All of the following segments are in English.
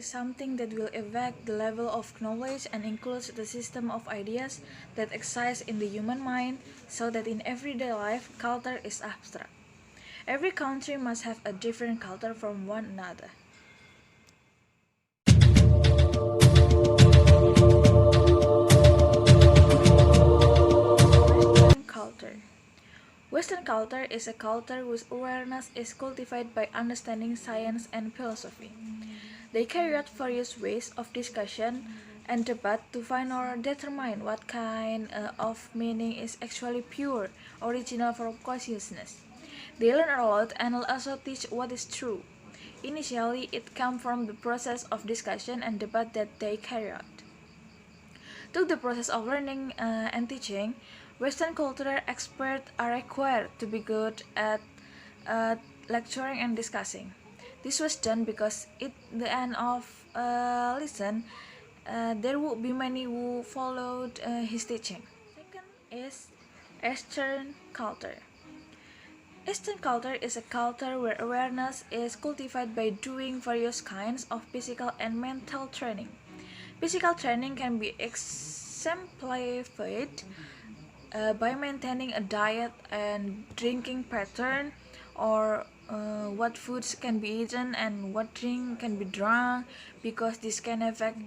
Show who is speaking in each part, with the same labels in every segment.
Speaker 1: is something that will affect the level of knowledge and includes the system of ideas that exist in the human mind, so that in everyday life, culture is abstract. Every country must have a different culture from one another. Western culture. Western culture is a culture whose awareness is cultivated by understanding science and philosophy. They carry out various ways of discussion and debate to find or determine what kind of meaning is actually pure, original from consciousness. They learn a lot and also teach what is true. Initially, it comes from the process of discussion and debate that they carry out. Through the process of learning and teaching, Western cultural experts are required to be good at lecturing and discussing. This was done because at the end of lesson, there would be many who followed his teaching. Second is Eastern culture. Eastern culture is a culture where awareness is cultivated by doing various kinds of physical and mental training. Physical training can be exemplified by maintaining a diet and drinking pattern, or what foods can be eaten and what drink can be drunk, because this can affect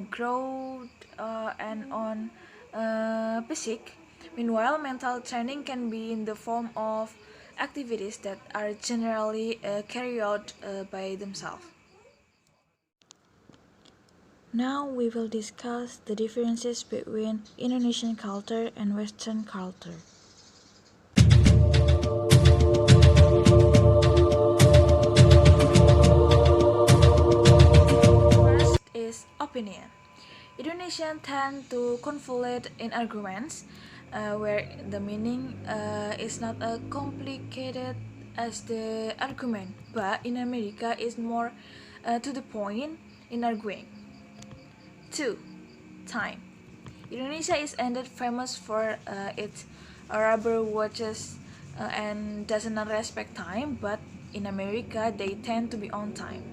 Speaker 1: growth and on physique. Meanwhile, mental training can be in the form of activities that are generally carried out by themselves. Now we will discuss the differences between Indonesian culture and Western culture. First is opinion. Indonesians tend to conflate in arguments where the meaning is not as complicated as the argument, but in America is more to the point in arguing. 2. Time. Indonesia is indeed famous for its rubber watches and does not respect time, but in America they tend to be on time.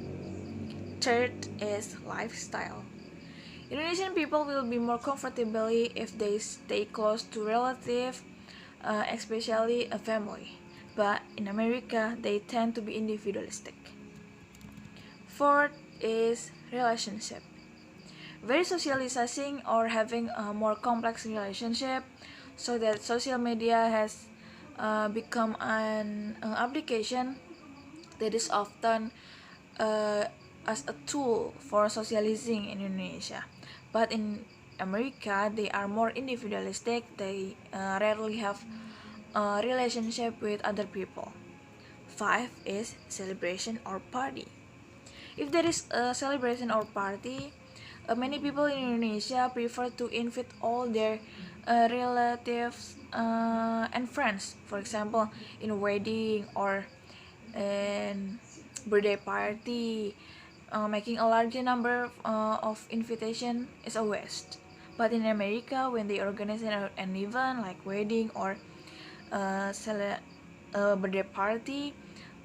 Speaker 1: Third is lifestyle. Indonesian people will be more comfortably if they stay close to relatives, especially a family. But in America, they tend to be individualistic. Fourth is relationship. Very socializing or having a more complex relationship, so that social media has become an application that is often as a tool for socializing in Indonesia. But in America, they are more individualistic. They rarely have a relationship with other people. 5 is celebration or party. If there is a celebration or party, many people in Indonesia prefer to invite all their relatives and friends. For example, in a wedding or in birthday party, making a larger number of invitation is a waste. But in America, when they organize an event like wedding or birthday party,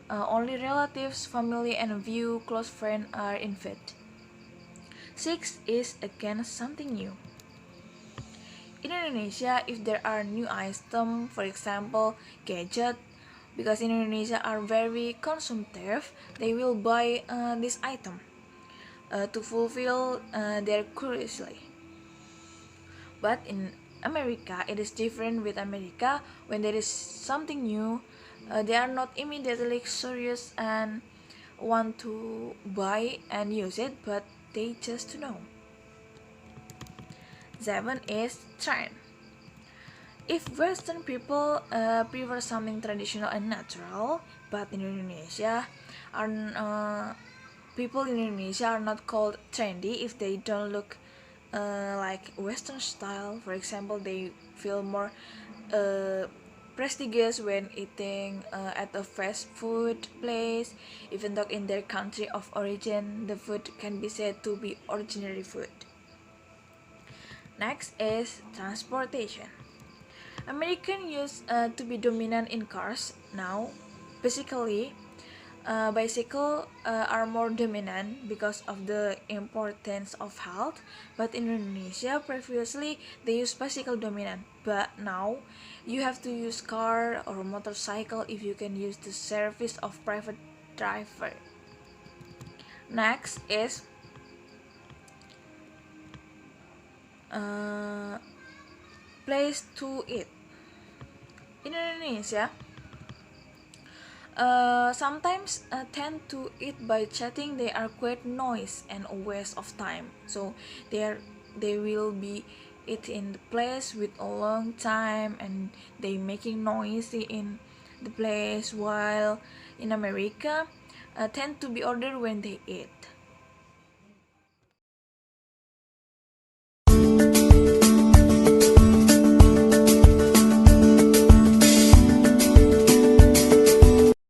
Speaker 1: only relatives, family, and a few close friends are invited. 6 is again something new. In Indonesia, if there are new items, for example, gadget, because in Indonesia are very consumptive, they will buy this item to fulfill their curiosity. But in America, it is different. With America, when there is something new, they are not immediately curious and want to buy and use it, but they just to know. 7 is trend. If Western people prefer something traditional and natural, but in Indonesia, people in Indonesia are not called trendy if they don't look like Western style. For example, they feel more prestigious when eating at a fast food place, even though in their country of origin the food can be said to be ordinary food. Next is transportation. American used to be dominant in cars. Now, basically, Bicycle are more dominant because of the importance of health, but in Indonesia previously they use bicycle dominant, but now you have to use car or motorcycle if you can use the service of private driver. Next is uh, place to eat. In Indonesia, sometimes tend to eat by chatting. They are quite noise and a waste of time. So they will be eat in the place with a long time and they making noisy in the place. While in America, tend to be ordered when they eat.